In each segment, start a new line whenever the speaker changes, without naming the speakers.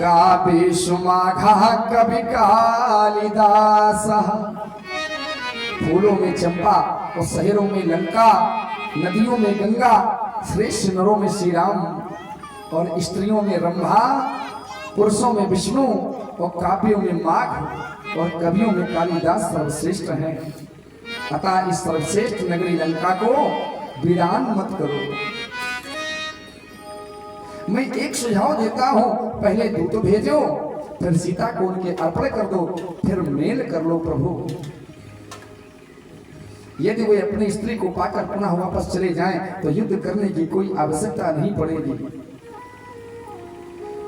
काव्य सुमाघा कवि कालिदास। फूलों में चंपा और शहरों में लंका, नदियों में गंगा, श्रेष्ठ नरों में श्री राम और स्त्रियों में रंभा, पुरुषों में विष्णु और काव्यों में माघ और कवियों में कालिदास सर्वश्रेष्ठ हैं। अतः इस सर्वश्रेष्ठ नगरी लंका को वीरान मत करो। मैं एक सुझाव देता हूं, पहले दूत भेजो, फिर सीता को उनके अर्पण कर दो, फिर मेल कर लो प्रभु। यदि वे अपनी स्त्री को पाकर पुनः वापस चले जाएं तो युद्ध करने की कोई आवश्यकता नहीं पड़ेगी।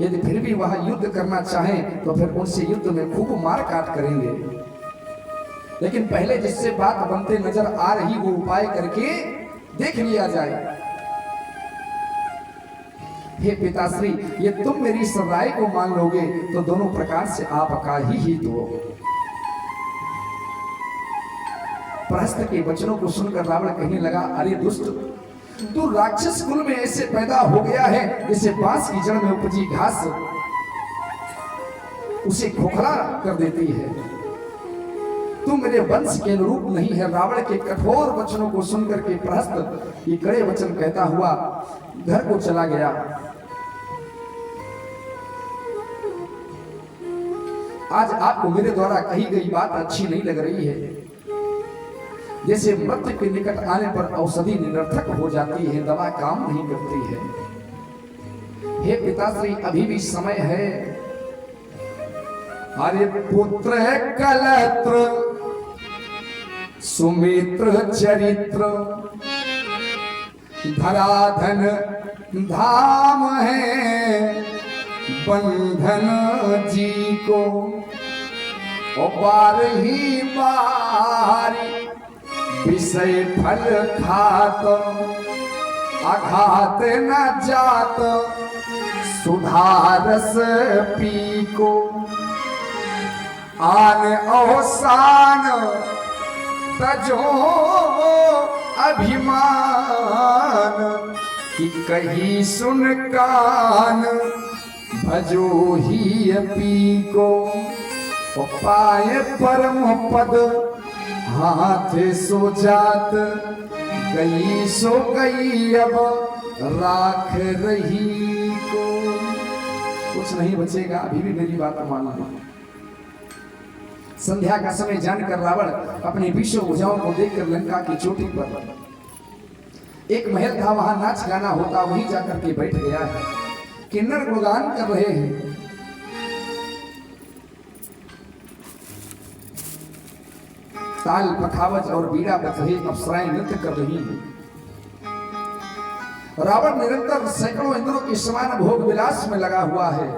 यदि फिर भी वह युद्ध करना चाहें तो फिर उनसे युद्ध में खूब मार काट करेंगे। लेकिन पहले जिससे बात बनते नजर आ रही वो उपाय करके देख लिया जाए। हे पिताश्री, ये तुम मेरी इस राय को मान लोगे तो दोनों प्रकार से आपका ही हित हो। प्रहस्त के वचनों को सुनकर रावण कहने लगा, अरे दुष्ट, तू राक्षस कुल में ऐसे पैदा हो गया है जैसे बांस की जड़ में उपजी घास उसे खोखला कर देती है। तू मेरे वंश के अनुरूप नहीं है। रावण के कठोर वचनों को सुनकर के प्रहस्त ये कड़े वचन कहता हुआ घर को चला गया। आज आपको मेरे द्वारा कही गई बात अच्छी नहीं लग रही है। जैसे मृत्यु के निकट आने पर औषधि निरर्थक हो जाती है, दवा काम नहीं करती है। हे पिताश्री, अभी भी समय है। अरे पुत्र कलत्र सुमित्र चरित्र धराधन धाम है बंधन जी को, और बार ही बारी विषय फल खात आघात न जात सुधारस पी को, आन अवसान तजो अभिमान कि कही सुन कान भजो ही पी को, पाए परम पद हाथ सो जात गई सो गई अब राख रही को। कुछ नहीं बचेगा, अभी भी मेरी बात मानना। संध्या का समय जानकर रावण अपनी विश्व भुजाओं को देखकर लंका की चोटी पर एक महल था, वहां नाच गाना होता, वहीं जाकर के बैठ गया है। किन्नर गुणगान कर रहे हैं। ताल पखावज और बीड़ा बज रहे, अप्सराएं नृत्य कर रही हैं। रावण निरंतर सैकड़ों इंद्रों के समान भोग विलास में लगा हुआ है।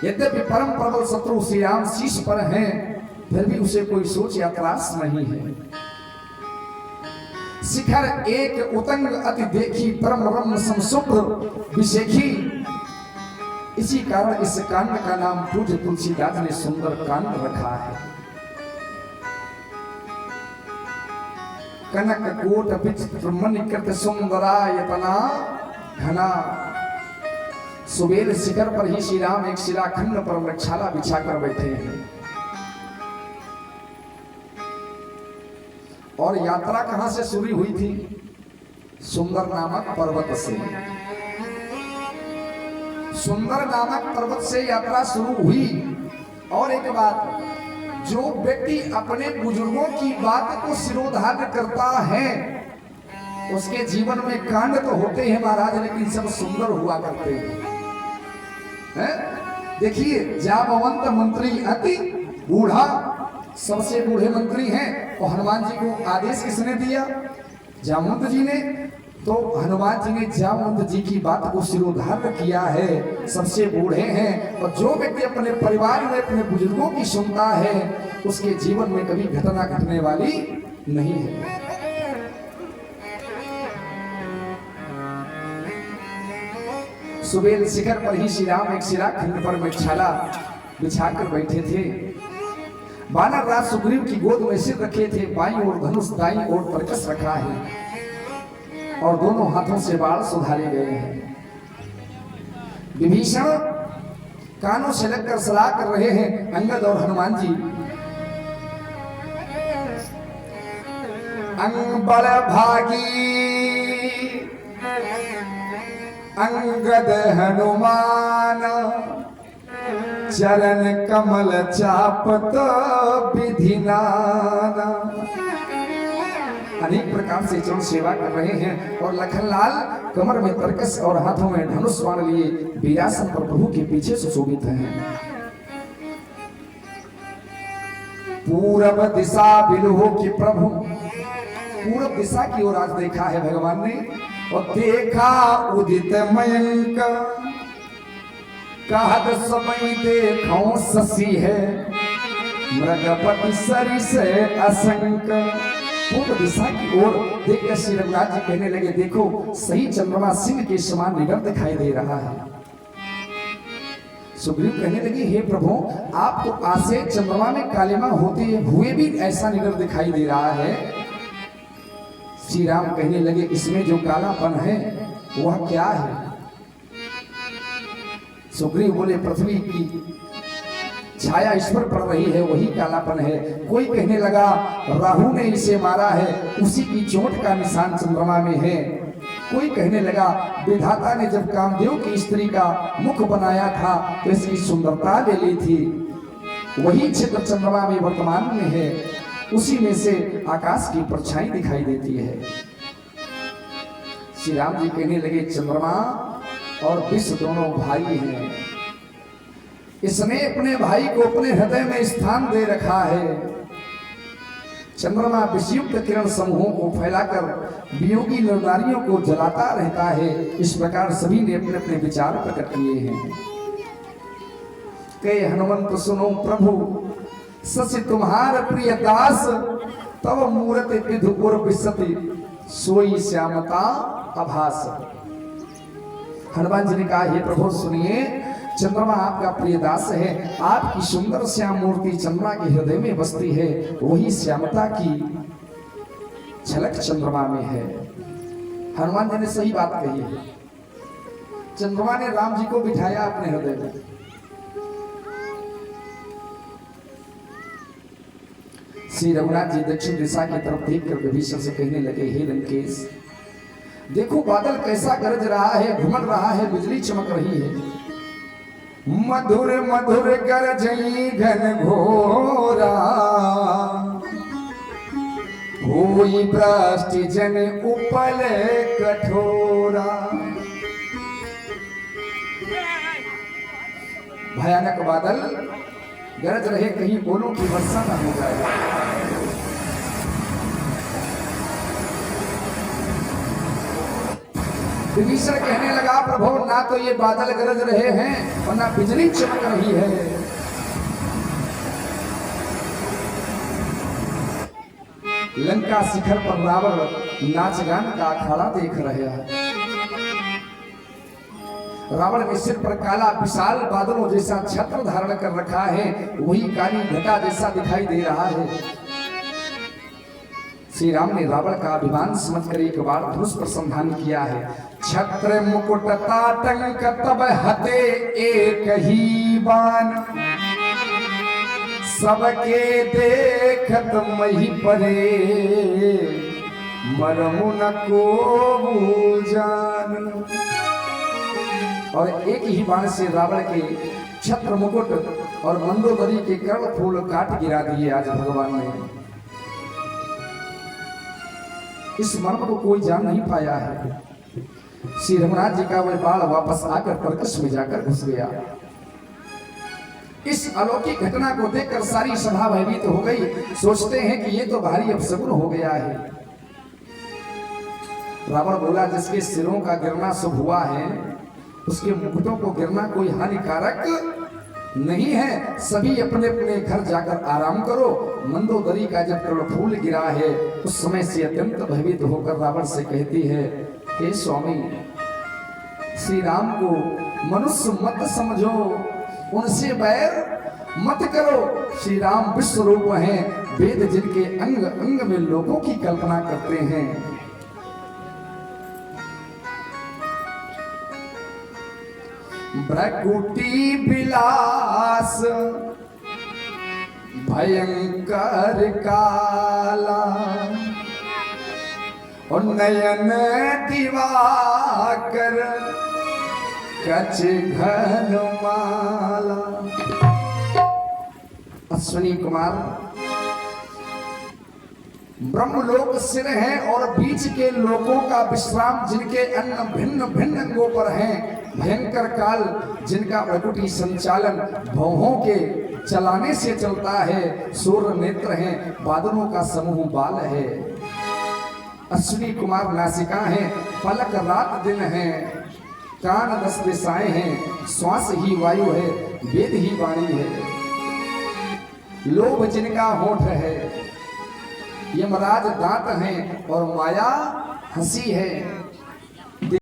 यद्यपि परम प्रबल शत्रु श्री राम शीश पर हैं, फिर भी उसे कोई सोच या त्रास नहीं है। शिखर एक उतंग अति देखी, परम रम्य समशुभ्र विशेखी। इसी कारण इस कांड का नाम पूज्य तुलसीदास ने सुंदर कांड रखा है। कनक कोट विचित्र मणिकृत सुंदरायतना घना। सुबेर शिखर पर ही श्री राम एक शिलाखंड पर वृक्षाला बिछाकर बैठे हैं। और यात्रा कहां से शुरू हुई थी? सुंदर नामक पर्वत से। सुंदर नामक पर्वत से यात्रा शुरू हुई। और एक बात, जो व्यक्ति अपने बुजुर्गों की बात को सिरोधार्य करता है उसके जीवन में कांड तो होते हैं महाराज, लेकिन सब सुंदर हुआ करते हैं। देखिए, जामवंत मंत्री अति बूढ़ा, सबसे बूढ़े मंत्री हैं, और हनुमान जी को आदेश किसने दिया? जामवंत जी ने। तो हनुमान जी ने जामवंत जी की बात को सिरोधार्य किया है, सबसे बूढ़े हैं। और जो व्यक्ति अपने परिवार में अपने बुजुर्गों की सुनता है उसके जीवन में कभी घटना घटने वाली नहीं है। सुबेर शिखर पर ही श्री राम एक शिलाखंड पर वृक्षाला बिछाकर बैठे थे। वानर राज सुग्रीव की गोद में सिर रखे थे, बाईं ओर धनुष, दाईं ओर परकस रखा है, और दोनों हाथों से बाण सुधारे गए हैं। विभीषण कानों से लगकर सलाह कर रहे हैं अंगद और हनुमान जी। अंगबल भागी अंगद हनुमान, चरण कमल चापत विधिनाना। अनेक प्रकार से चरण सेवा कर रहे हैं और लखनलाल कमर में तरकस और हाथों में धनुष बाण लिए वीरासन पर प्रभु के पीछे सुशोभित हैं। पूर्व दिशा बिलहो की प्रभु, पूर्व दिशा की ओर आज देखा है भगवान ने और देखा उदित मयंक, कहत समय देखो ससी है मृगपति सरी से असंक। पूर्व दिशा की ओर देखकर श्री रघुनाथ जी कहने लगे देखो सही चंद्रमा सिंह के समान निगर दिखाई दे रहा है। सुग्रीव कहने लगे हे प्रभु आप तो आसे चंद्रमा में कालिमा होते हुए भी ऐसा निगर दिखाई दे रहा है। श्री राम कहने लगे इसमें जो कालापन है वह क्या है। सुग्रीव बोले पृथ्वी की छाया इस पर पड़ रही है वही कालापन है। कोई कहने लगा राहु ने इसे मारा है उसी की चोट का निशान चंद्रमा में है। कोई कहने लगा विधाता ने जब कामदेव की स्त्री का मुख बनाया था तो इसकी सुंदरता ले ली थी, वही छिद्र चंद्रमा में वर्तमान में है, उसी में से आकाश की परछाई दिखाई देती है। श्री राम जी कहने लगे चंद्रमा और विश्व दोनों भाई हैं। इसने अपने भाई को अपने हृदय में स्थान दे रखा है। चंद्रमा विषयुक्त किरण समूहों को फैलाकर वियोगी नरनारियों को जलाता रहता है। इस प्रकार सभी ने अपने अपने विचार प्रकट किए हैं। कहे हनुमंत सुनो प्रभु सच तुम्हार प्रिय दास, तब मूर्ति विधु उर विसति सोई श्यामता आभास। हनुमान जी ने कहा हे प्रभु सुनिए चंद्रमा आपका प्रिय दास है, आपकी सुंदर श्याम मूर्ति चंद्रमा के हृदय में बसती है, वही श्यामता की झलक चंद्रमा में है। हनुमान जी ने सही बात कही है। चंद्रमा ने राम जी को बिठाया अपने हृदय में। श्री रघुनाथ जी दक्षिण दिशा की तरफ देखकर विभीषण से कहने लगे हे लंकेश देखो बादल कैसा गरज रहा है, घुमड़ रहा है, बिजली चमक रही है। मधुर मधुर गरजई घन घोरा, होई वृष्टि जन उपल कठोरा। भयानक बादल गरज रहे, कहीं ओलों की वर्षा न हो जाए। विभीषण कहने लगा प्रभु ना तो ये बादल गरज रहे हैं और ना बिजली चमक रही है। लंका शिखर पर रावण नाच गान का अखाड़ा देख रहे हैं। रावण के सिर पर काला विशाल बादलों जैसा छत्र धारण कर रखा है, वही काली घटा जैसा दिखाई दे रहा है। श्री राम ने रावण का अभिमान समझकर एक बार धनुष पर संधान किया है। छत्र मुकुट ताटंक तब हते एक ही बाण, सबके देखत मही परे मरहु न को जान। और एक ही बाण से रावण के छत्र मुकुट और मंदोदरी के कर्ण फूल काट गिरा दिए आज भगवान ने। इस मर्म को कोई जान नहीं पाया है। श्री रघुनाथ जी का वह बाण वापस आकर प्रकश में जाकर घुस गया। इस अलौकिक घटना को देखकर सारी सभा भयभीत हो गई। सोचते हैं कि ये तो भारी अपशकुन हो गया है। रावण बोला जिसके सिरों का गिरना शुभ हुआ है उसके मुकुटों को गिरना कोई हानिकारक नहीं है। सभी अपने अपने घर जाकर आराम करो। मंदोदरी का जब कर्णफूल गिरा है उस समय से अत्यंत भयभीत होकर रावण से कहती है हे स्वामी श्री राम को मनुष्य मत समझो, उनसे बैर मत करो। श्री राम विश्व रूप हैं, वेद जिनके अंग अंग में लोगों की कल्पना करते हैं। भ्रकुटी विलास भयंकर काला और नयन दिवाकर कच घन माला। अश्विनी कुमार ब्रह्मलोक सिर है और बीच के लोकों का विश्राम, जिनके अन्न भिन्न भिन्न अंगों पर हैं। भयंकर काल, जिनका प्रकृति संचालन भौहों के चलाने से चलता है। सूर्य नेत्र हैं, बादलों का समूह बाल है। अश्विनी कुमार नासिका है, पलक रात दिन है। कान 10 दिशाएं हैं, श्वास ही वायु है, वेद ही वाणी है। लोभ जिनका होठ है, यमराज दांत हैं और माया हंसी है।